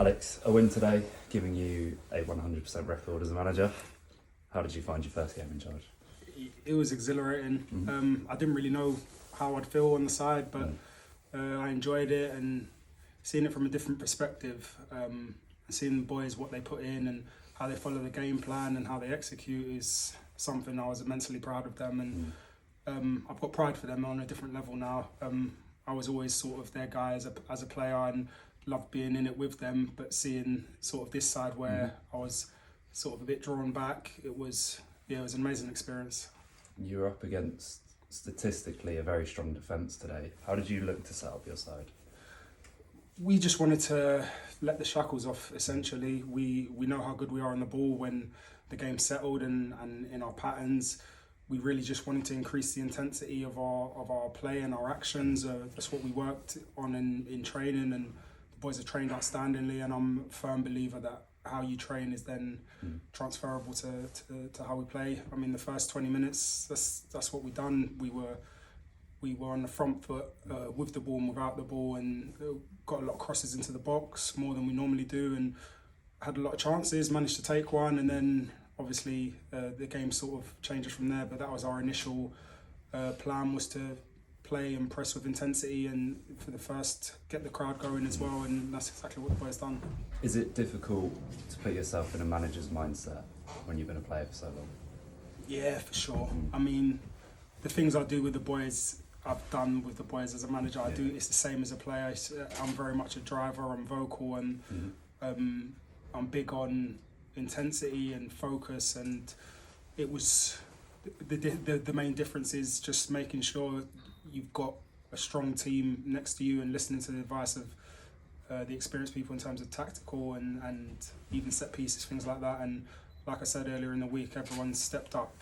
Alex, a win today, giving you a 100% record as a manager. How did you find your first game in charge? It was exhilarating. I didn't really know how I'd feel on the side, but I enjoyed it and seeing it from a different perspective. Seeing the boys, what they put in and how they follow the game plan and how they execute is something I was immensely proud of them, and I've got pride for them on a different level now. I was always sort of their guy as a player and loved being in it with them, but seeing sort of this side where I was sort of a bit drawn back, it was an amazing experience. You were up against statistically a very strong defence today. How did you look to set up your side? We just wanted to let the shackles off, essentially. We know how good we are on the ball when the game's settled and in our patterns. We really just wanted to increase the intensity of our play and our actions. That's what we worked on in training, and the boys have trained outstandingly, and I'm a firm believer that how you train is then transferable to how we play. I mean, the first 20 minutes, that's what we done. We were on the front foot with the ball and without the ball, and got a lot of crosses into the box, more than we normally do, and had a lot of chances, managed to take one, and then obviously the game sort of changes from there. But that was our initial plan, was to play and press with intensity, and for the first get the crowd going as well, and that's exactly what the boys done. Is it difficult to put yourself in a manager's mindset when you've been a player for so long? Yeah, for sure. I mean, the things I do with the boys, I've done with the boys as a manager. I do. It's the same as a player. I'm very much a driver. I'm vocal, and I'm big on intensity and focus. And it was the main difference is just making sure you've got a strong team next to you and listening to the advice of the experienced people in terms of tactical and even set pieces, things like that. And like I said earlier in the week, everyone stepped up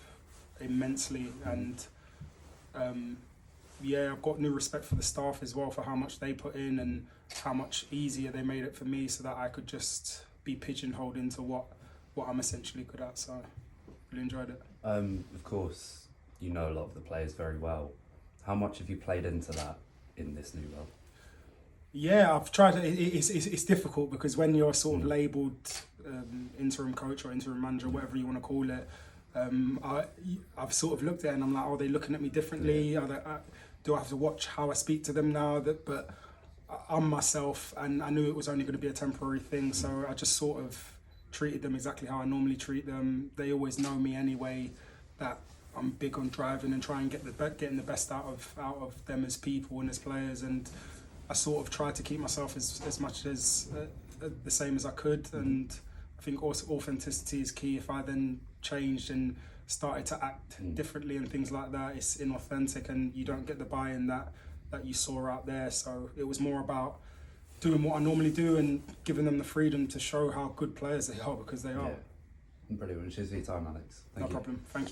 immensely, and I've got new respect for the staff as well, for how much they put in and how much easier they made it for me, so that I could just be pigeonholed into what I'm essentially good at. So really enjoyed it. Of course, you know a lot of the players very well. How much have you played into that in this new role? Yeah, I've tried. It's difficult because when you're sort of labelled interim coach or interim manager, whatever you want to call it, I've sort of looked at it and I'm like, are they looking at me differently? Do I have to watch how I speak to them now? But I'm myself, and I knew it was only going to be a temporary thing, so I just sort of treated them exactly how I normally treat them. They always know me anyway, that I'm big on driving and trying to getting the best out of them as people and as players, and I sort of tried to keep myself as much as the same as I could. And I think also authenticity is key. If I then changed and started to act differently and things like that, it's inauthentic and you don't get the buy-in that you saw out there. So it was more about doing what I normally do and giving them the freedom to show how good players they are, because they are. Brilliant. Cheers for your time, Alex. No problem. Thank you.